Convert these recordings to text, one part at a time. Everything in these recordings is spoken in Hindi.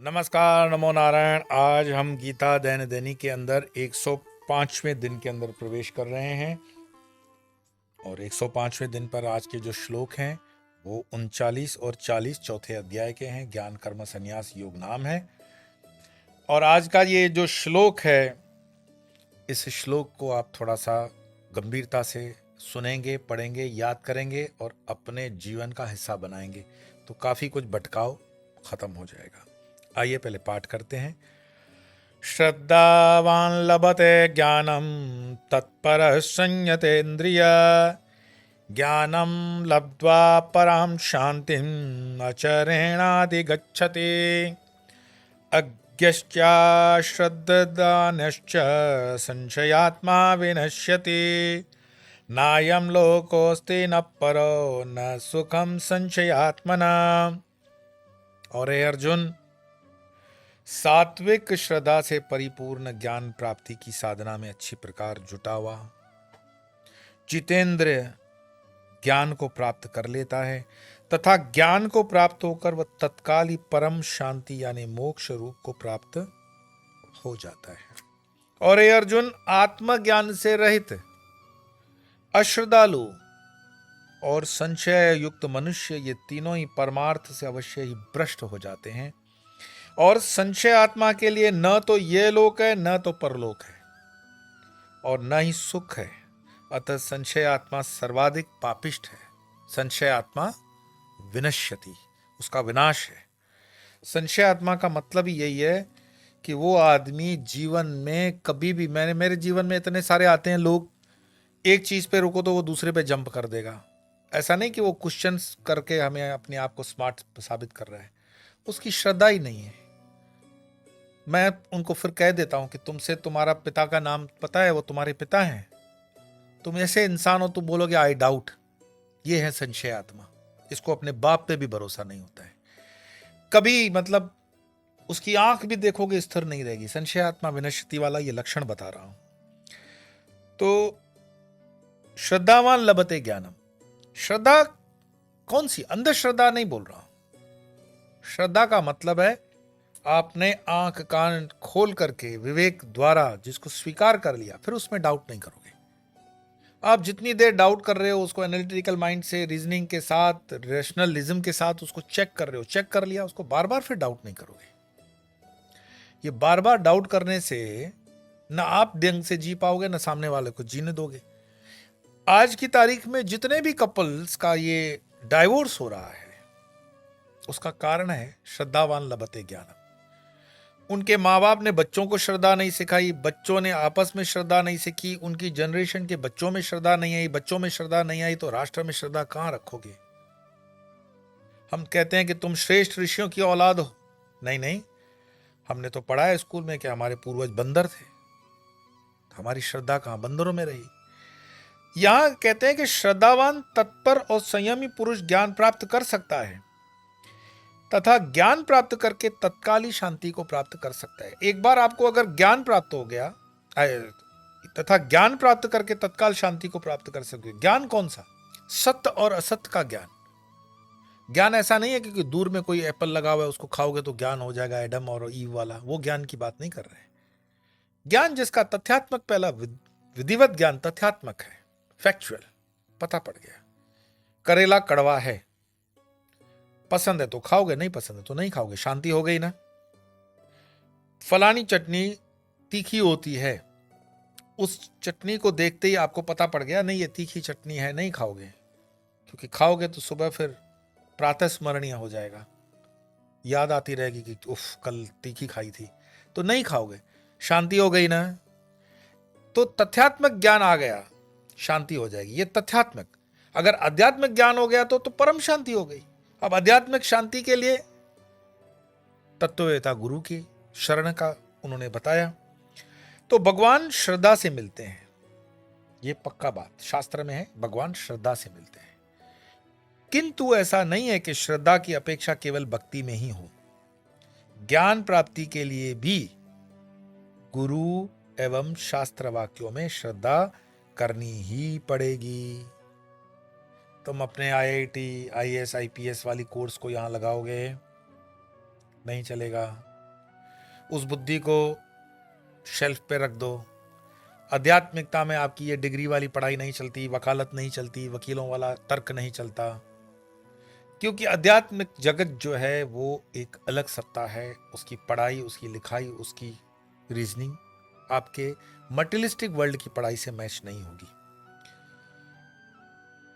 नमस्कार, नमो नारायण। आज हम गीता दैनिक दैनिक के अंदर 105वें दिन के अंदर प्रवेश कर रहे हैं और 105वें दिन पर आज के जो श्लोक हैं वो 39 और 40 चौथे अध्याय के हैं। ज्ञान कर्म संन्यास योग नाम है और आज का ये जो श्लोक है, इस श्लोक को आप थोड़ा सा गंभीरता से सुनेंगे, पढ़ेंगे, याद करेंगे और अपने जीवन का हिस्सा बनाएंगे तो काफी कुछ भटकाव खत्म हो जाएगा। आइए पहले पाठ करते हैं। श्रद्धावान लभते ज्ञानम तत्पर संयतेन्द्रिय ज्ञानम लब्ध्वा पराम शांतिम अचरेणाधिगच्छति अज्ञश्च श्रद्धानश्च संशयात्मा विनश्यति नायं लोकोऽस्ति न परो न सुखम संशयात्मना। और हे अर्जुन, सात्विक श्रद्धा से परिपूर्ण ज्ञान प्राप्ति की साधना में अच्छी प्रकार जुटा हुआ जितेंद्र ज्ञान को प्राप्त कर लेता है तथा ज्ञान को प्राप्त होकर वह तत्काल ही परम शांति यानी मोक्ष रूप को प्राप्त हो जाता है। और हे अर्जुन, आत्मज्ञान से रहित अश्रद्धालु और संशय युक्त मनुष्य ये तीनों ही परमार्थ से अवश्य ही भ्रष्ट हो जाते हैं और संशय आत्मा के लिए न तो ये लोक है न तो परलोक है और न ही सुख है। अतः संशय आत्मा सर्वाधिक पापिष्ट है। संशय आत्मा विनश्यति, उसका विनाश है। संशय आत्मा का मतलब ही यही है कि वो आदमी जीवन में कभी भी, मेरे जीवन में इतने सारे आते हैं लोग, एक चीज पे रुको तो वो दूसरे पे जंप कर देगा। ऐसा नहीं कि वो क्वेश्चंस करके हमें अपने आप को स्मार्ट साबित कर रहा है, उसकी श्रद्धा ही नहीं है। मैं उनको फिर कह देता हूं कि तुमसे तुम्हारा पिता का नाम पता है, वो तुम्हारे पिता हैं, तुम ऐसे इंसान हो, तुम बोलोगे आई डाउट। ये है संशय आत्मा। इसको अपने बाप पे भी भरोसा नहीं होता है कभी, मतलब उसकी आंख भी देखोगे स्थिर नहीं रहेगी। संशय आत्मा विनश्यति वाला ये लक्षण बता रहा हूं। तो श्रद्धावान लभते ज्ञानम, श्रद्धा कौन सी? अंधश्रद्धा नहीं बोल रहा हूं। श्रद्धा का मतलब है आपने आंख कान खोल करके विवेक द्वारा जिसको स्वीकार कर लिया, फिर उसमें डाउट नहीं करोगे। आप जितनी देर डाउट कर रहे हो उसको एनालिटिकल माइंड से, रीजनिंग के साथ, रैशनलिज्म के साथ उसको चेक कर रहे हो, चेक कर लिया, उसको बार बार फिर डाउट नहीं करोगे। ये बार बार डाउट करने से ना आप ढंग से जी पाओगे ना सामने वाले को जीने दोगे। आज की तारीख में जितने भी कपल्स का ये डाइवोर्स हो रहा है उसका कारण है श्रद्धावान लभते ज्ञानम। उनके माँ बाप ने बच्चों को श्रद्धा नहीं सिखाई, बच्चों ने आपस में श्रद्धा नहीं सीखी, उनकी जनरेशन के बच्चों में श्रद्धा नहीं आई, बच्चों में श्रद्धा नहीं आई तो राष्ट्र में श्रद्धा कहां रखोगे? हम कहते हैं कि तुम श्रेष्ठ ऋषियों की औलाद हो। नहीं नहीं, हमने तो पढ़ा है स्कूल में कि हमारे पूर्वज बंदर थे, हमारी श्रद्धा कहां? बंदरों में रही। यहां कहते हैं कि श्रद्धावान, तत्पर और संयमी पुरुष ज्ञान प्राप्त कर सकता है तथा ज्ञान प्राप्त करके तत्काली शांति को प्राप्त कर सकता है। एक बार आपको अगर ज्ञान प्राप्त हो गया तथा ज्ञान प्राप्त करके तत्काल शांति को प्राप्त कर सकते हो। ज्ञान कौन सा? सत्य और असत्य का ज्ञान। ज्ञान ऐसा नहीं है कि दूर में कोई एप्पल लगा हुआ है उसको खाओगे तो ज्ञान हो जाएगा, एडम और ईव वाला, वो ज्ञान की बात नहीं कर रहे हैं। ज्ञान जिसका तथ्यात्मक, पहला विधिवत ज्ञान तथ्यात्मक है, फैक्चुअल, पता पड़ गया। करेला कड़वा है, पसंद है तो खाओगे, नहीं पसंद है तो नहीं खाओगे, शांति हो गई ना। फलानी चटनी तीखी होती है, उस चटनी को देखते ही आपको पता पड़ गया नहीं ये तीखी चटनी है, नहीं खाओगे, क्योंकि खाओगे तो सुबह फिर प्रातः स्मरणीय हो जाएगा, याद आती रहेगी कि उफ कल तीखी खाई थी, तो नहीं खाओगे। शांति हो गई ना। तो तथ्यात्मक ज्ञान आ गया, शांति हो जाएगी, ये तथ्यात्मक। अगर आध्यात्मिक ज्ञान हो गया तो परम शांति हो गई। अब आध्यात्मिक शांति के लिए तत्ववेता गुरु की शरण का उन्होंने बताया। तो भगवान श्रद्धा से मिलते हैं, ये पक्का बात शास्त्र में है, भगवान श्रद्धा से मिलते हैं। किंतु ऐसा नहीं है कि श्रद्धा की अपेक्षा केवल भक्ति में ही हो। ज्ञान प्राप्ति के लिए भी गुरु एवं शास्त्र वाक्यों में श्रद्धा करनी ही पड़ेगी। तुम अपने IIT, IAS, IPS वाली कोर्स को यहां लगाओगे, नहीं चलेगा। उस बुद्धि को शेल्फ पे रख दो। आध्यात्मिकता में आपकी ये डिग्री वाली पढ़ाई नहीं चलती, वकालत नहीं चलती, वकीलों वाला तर्क नहीं चलता, क्योंकि आध्यात्मिक जगत जो है वो एक अलग सत्ता है। उसकी पढ़ाई, उसकी लिखाई, उसकी रीजनिंग आपके मटेरियलिस्टिक वर्ल्ड की पढ़ाई से मैच नहीं होगी।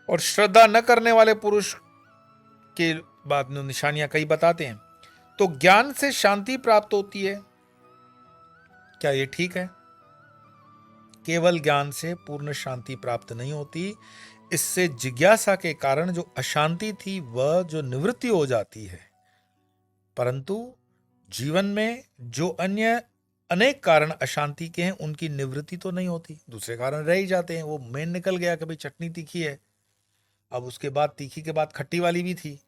और श्रद्धा न करने वाले पुरुष के बाद निशानियां कई बताते हैं। तो ज्ञान से शांति प्राप्त होती है, क्या ये ठीक है? केवल ज्ञान से पूर्ण शांति प्राप्त नहीं होती, इससे जिज्ञासा के कारण जो अशांति थी वह जो निवृत्ति हो जाती है। परंतु जीवन में जो अन्य अनेक कारण अशांति के हैं उनकी निवृत्ति तो नहीं होती, दूसरे कारण रह ही जाते हैं। वो मेन निकल गया कि भाई चटनी तीखी है, अब उसके बाद तीखी के बाद खट्टी वाली भी थी।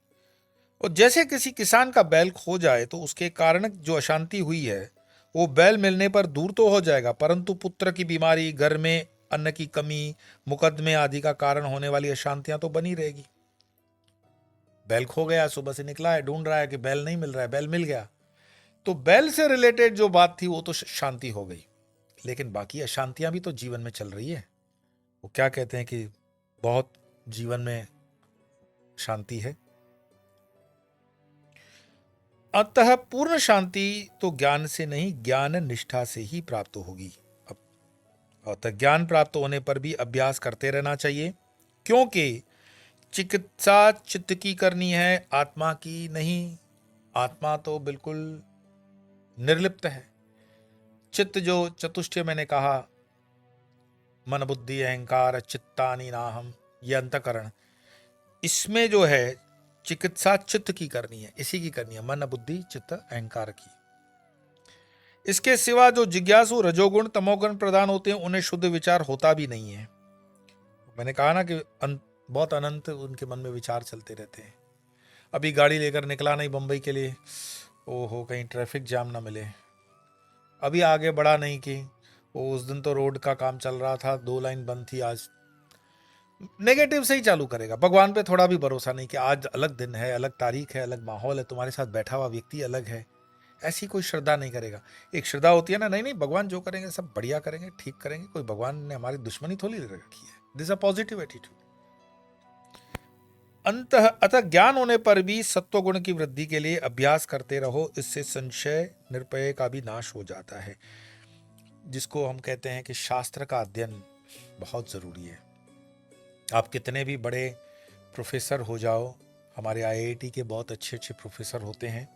और जैसे किसी किसान का बैल खो जाए तो उसके कारण जो अशांति हुई है वो बैल मिलने पर दूर तो हो जाएगा, परंतु पुत्र की बीमारी, घर में अन्न की कमी, मुकदमे आदि का कारण होने वाली अशांतियां तो बनी रहेगी। बैल खो गया, सुबह से निकला है, ढूंढ रहा है कि बैल नहीं मिल रहा है, बैल मिल गया, तो बैल से रिलेटेड जो बात थी वो तो शांति हो गई, लेकिन बाकी अशांतियां भी तो जीवन में चल रही है। वो क्या कहते हैं कि बहुत जीवन में शांति है। अतः पूर्ण शांति तो ज्ञान से नहीं, ज्ञान निष्ठा से ही प्राप्त होगी। अतः ज्ञान प्राप्त होने पर भी अभ्यास करते रहना चाहिए, क्योंकि चिकित्सा चित्त की करनी है, आत्मा की नहीं। आत्मा तो बिल्कुल निर्लिप्त है। चित्त जो चतुष्टय मैंने कहा, मन बुद्धि अहंकार चित्तानि नाहम, ये अंतकरण, इसमें जो है चिकित्सा चित्त की करनी है, इसी की करनी है, मन बुद्धि चित्त अहंकार की। इसके सिवा जो जिज्ञासु रजोगुण तमोगुण प्रदान होते हैं उन्हें शुद्ध विचार होता भी नहीं है। मैंने कहा ना कि बहुत अनंत उनके मन में विचार चलते रहते हैं। अभी गाड़ी लेकर निकला नहीं बंबई के लिए, ओहो कहीं ट्रैफिक जाम ना मिले। अभी आगे बढ़ा नहीं कि वो उस दिन तो रोड का काम चल रहा था, 2 लाइन बंद थी। आज नेगेटिव से ही चालू करेगा। भगवान पे थोड़ा भी भरोसा नहीं कि आज अलग दिन है, अलग तारीख है, अलग माहौल है, तुम्हारे साथ बैठा हुआ व्यक्ति अलग है, ऐसी कोई श्रद्धा नहीं करेगा। एक श्रद्धा होती है ना, नहीं नहीं भगवान जो करेंगे सब बढ़िया करेंगे, ठीक करेंगे, कोई भगवान ने हमारी दुश्मनी थोड़ी ले रखी है। This a positive attitude. अतः ज्ञान होने पर भी सत्व गुण की वृद्धि के लिए अभ्यास करते रहो, इससे संशय निर्भय का भी नाश हो जाता है, जिसको हम कहते हैं कि शास्त्र का अध्ययन बहुत जरूरी है। आप कितने भी बड़े प्रोफेसर हो जाओ, हमारे आईआईटी के बहुत अच्छे अच्छे प्रोफेसर होते हैं,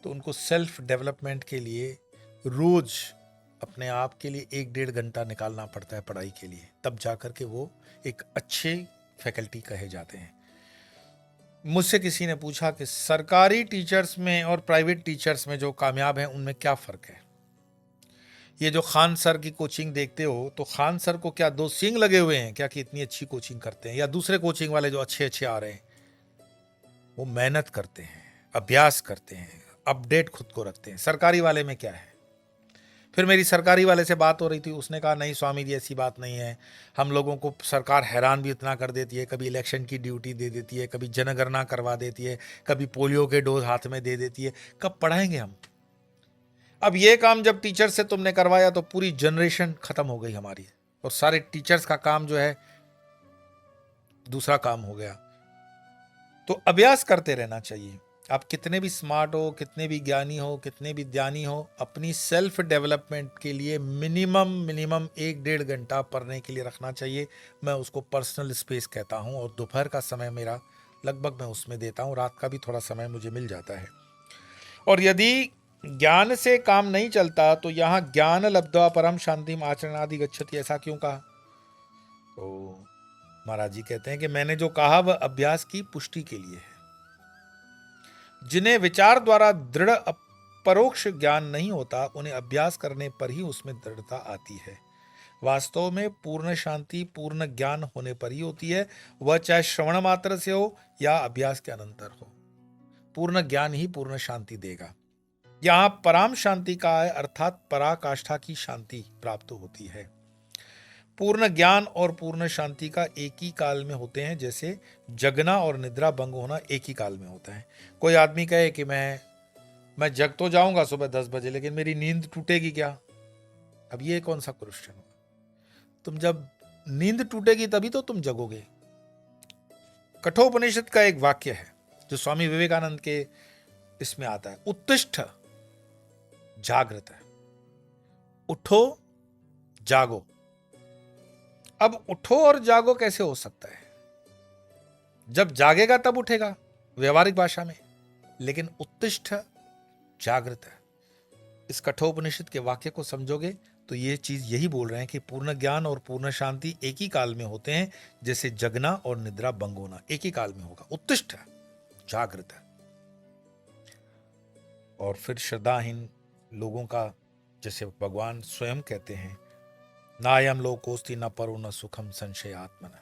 तो उनको सेल्फ डेवलपमेंट के लिए रोज अपने आप के लिए 1-1.5 घंटा निकालना पड़ता है पढ़ाई के लिए, तब जाकर के वो एक अच्छे फैकल्टी कहे जाते हैं। मुझसे किसी ने पूछा कि सरकारी टीचर्स में और प्राइवेट टीचर्स में जो कामयाब हैं उनमें क्या फ़र्क है। ये जो खान सर की कोचिंग देखते हो, तो खान सर को क्या 2 सींग लगे हुए हैं क्या कि इतनी अच्छी कोचिंग करते हैं, या दूसरे कोचिंग वाले जो अच्छे अच्छे आ रहे हैं वो मेहनत करते हैं, अभ्यास करते हैं, अपडेट खुद को रखते हैं। सरकारी वाले में क्या है? फिर मेरी सरकारी वाले से बात हो रही थी, उसने कहा नहीं स्वामी जी ऐसी बात नहीं है, हम लोगों को सरकार हैरान भी इतना कर देती है, कभी इलेक्शन की ड्यूटी दे देती है, कभी जनगणना करवा देती है, कभी पोलियो के डोज हाथ में दे देती है, कब पढ़ाएंगे हम? अब ये काम जब टीचर से तुमने करवाया तो पूरी जनरेशन खत्म हो गई हमारी, और सारे टीचर्स का काम जो है दूसरा काम हो गया। तो अभ्यास करते रहना चाहिए। आप कितने भी स्मार्ट हो, कितने भी ज्ञानी हो, कितने भी ध्यानी हो, अपनी सेल्फ डेवलपमेंट के लिए मिनिमम 1-1.5 घंटा पढ़ने के लिए रखना चाहिए। मैं उसको पर्सनल स्पेस कहता हूँ, और दोपहर का समय मेरा लगभग मैं उसमें देता हूँ, रात का भी थोड़ा समय मुझे मिल जाता है। और यदि ज्ञान से काम नहीं चलता तो यहाँ ज्ञान लब्ध्वा परम शांतिम आचरणादि गच्छति, ऐसा क्यों कहा? तो महाराज जी कहते हैं कि मैंने जो कहा वह अभ्यास की पुष्टि के लिए है। जिन्हें विचार द्वारा दृढ़ परोक्ष ज्ञान नहीं होता, उन्हें अभ्यास करने पर ही उसमें दृढ़ता आती है। वास्तव में पूर्ण शांति पूर्ण ज्ञान होने पर ही होती है, वह चाहे श्रवण मात्र से हो या अभ्यास के अनंतर हो। पूर्ण ज्ञान ही पूर्ण शांति देगा। यहां पराम शांति का है, अर्थात पराकाष्ठा की शांति प्राप्त होती है। पूर्ण ज्ञान और पूर्ण शांति का एक ही काल में होते हैं, जैसे जगना और निद्रा भंग होना एक ही काल में होता है। कोई आदमी कहे कि मैं मैं जग तो जाऊंगा सुबह 10 बजे, लेकिन मेरी नींद टूटेगी क्या? अब ये कौन सा क्वेश्चन हुआ? तुम जब नींद टूटेगी तभी तो तुम जगोगे। कठोपनिषद का एक वाक्य है जो स्वामी विवेकानंद के इसमें आता है, उत्तिष्ठ जागृत है, उठो जागो। अब उठो और जागो कैसे हो सकता है? जब जागेगा तब उठेगा व्यवहारिक भाषा में, लेकिन उत्तिष्ठ जागृत है। इस कठोपनिषद के वाक्य को समझोगे तो ये चीज यही बोल रहे हैं कि पूर्ण ज्ञान और पूर्ण शांति एक ही काल में होते हैं, जैसे जगना और निद्रा भंग होना एक ही काल में होगा। उत्तिष्ठ जागृत है। और फिर श्रद्धाहीन लोगों का, जैसे भगवान स्वयं कहते हैं, नायम लोकोस्ति न परो न सुखम संशय आत्मना।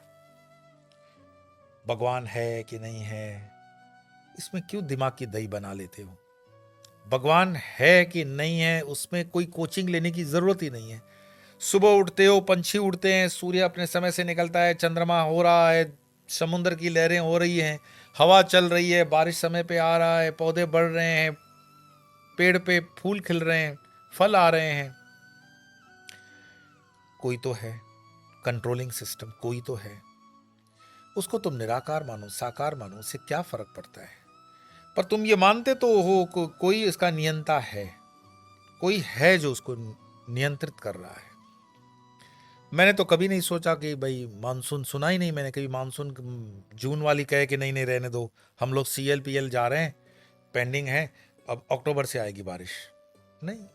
भगवान है कि नहीं है, इसमें क्यों दिमाग की दही बना लेते हो? भगवान है कि नहीं है, उसमें कोई कोचिंग लेने की जरूरत ही नहीं है। सुबह उठते हो, पंछी उड़ते हैं, सूर्य अपने समय से निकलता है, चंद्रमा हो रहा है, समुद्र की लहरें हो रही हैं, हवा चल रही है, बारिश समय पे आ रहा है, पौधे बढ़ रहे हैं, पेड़ पे फूल खिल रहे हैं, फल आ रहे हैं। कोई तो है कंट्रोलिंग सिस्टम, कोई तो है। उसको तुम निराकार मानो, साकार मानो, उससे क्या फर्क पड़ता है? पर तुम ये मानते तो हो कोई इसका नियंता है, कोई है जो उसको नियंत्रित कर रहा है। मैंने तो कभी नहीं सोचा कि भाई मानसून, सुना ही नहीं मैंने कभी मानसून जून वाली कहे कि नहीं नहीं रहने दो, हम लोग CLPL जा रहे हैं, पेंडिंग है, अब अक्टूबर से आएगी बारिश। नहीं,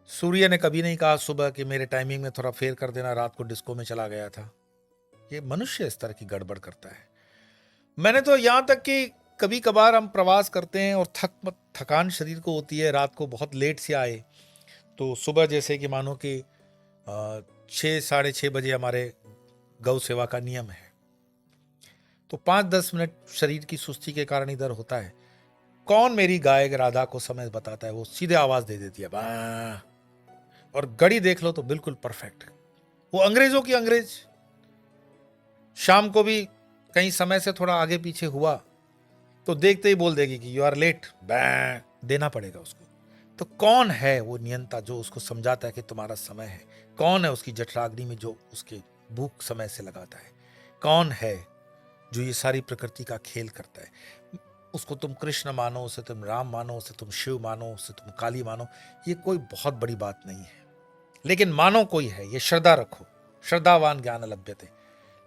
सूर्य ने कभी नहीं कहा सुबह कि मेरे टाइमिंग में थोड़ा फेर कर देना, रात को डिस्को में चला गया था। ये मनुष्य इस तरह की गड़बड़ करता है। मैंने तो यहां तक कि कभी कभार हम प्रवास करते हैं और थकान शरीर को होती है, रात को बहुत लेट से आए, तो सुबह जैसे कि मानो कि 6-6:30 बजे हमारे गौ सेवा का नियम है, तो 5-10 मिनट शरीर की सुस्ती के कारण इधर होता है। कौन मेरी गाय राधा को समय बताता है? वो सीधे आवाज दे देती है बा, और घड़ी देख लो तो बिल्कुल परफेक्ट। वो अंग्रेजों की अंग्रेज, शाम को भी कहीं समय से थोड़ा आगे पीछे हुआ तो देखते ही बोल देगी कि यू आर लेट, बैं देना पड़ेगा उसको। तो कौन है वो नियंता जो उसको समझाता है कि तुम्हारा समय है? कौन है उसकी जठराग्नि में जो उसके भूख समय से लगाता है? कौन है जो ये सारी प्रकृति का खेल करता है? उसको तुम कृष्ण मानो, उसे तुम राम मानो, उसे तुम शिव मानो, उसे तुम काली मानो, ये कोई बहुत बड़ी बात नहीं है, लेकिन मानो कोई है, ये श्रद्धा रखो। श्रद्धावान ज्ञान लभ्यते।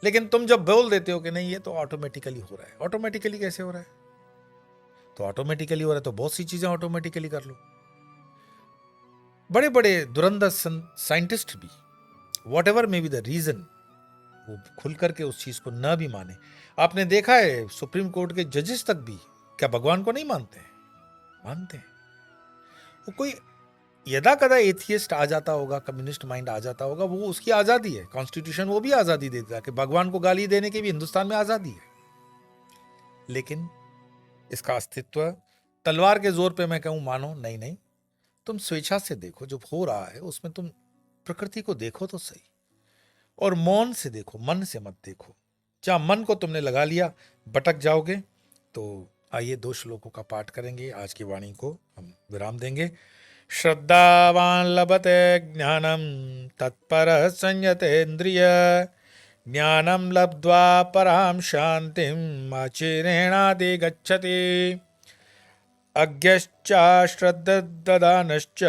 लेकिन तुम जब बोल देते हो कि नहीं ये तो ऑटोमेटिकली हो रहा है, ऑटोमेटिकली कैसे हो रहा है? तो ऑटोमेटिकली हो रहा है तो बहुत सी चीजें ऑटोमेटिकली कर लो। बड़े बड़े धुरंधर साइंटिस्ट भी, whatever may be the reason, वो खुल करके उस चीज को न भी माने। आपने देखा है सुप्रीम कोर्ट के जजेस तक भी क्या भगवान को नहीं मानते हैं? मानते हैं। वो कोई यदा कदा एथियस्ट आ जाता होगा, कम्युनिस्ट माइंड आ जाता होगा, वो उसकी आजादी है, कॉन्स्टिट्यूशन वो भी आजादी देता है कि भगवान को गाली देने की भी हिंदुस्तान में आजादी है। लेकिन इसका अस्तित्व तलवार के जोर पे मैं कहूं मानो, नहीं नहीं, तुम स्वेच्छा से देखो जो हो रहा है, उसमें तुम प्रकृति को देखो तो सही, और मौन से देखो, मन से मत देखो। जहां मन को तुमने लगा लिया भटक जाओगे। तो आइए 2 श्लोकों का पाठ करेंगे, आज की वाणी को हम विराम देंगे। श्रद्धावान लभते ज्ञानम तत्परः संयतेन्द्रिय, ज्ञानम लब्ध्वा पराम शांतिम आचिरेणाधिगच्छति। अज्ञश्च श्रद्धदानश्च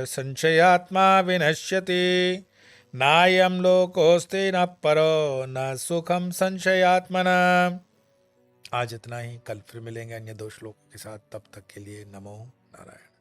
संशयात्मा विनश्यति। नायं लोकोस्ति न परो न सुखम संशयात्मना। आज इतना ही, कल फिर मिलेंगे अन्य 2 श्लोकों के साथ। तब तक के लिए नमो नारायण।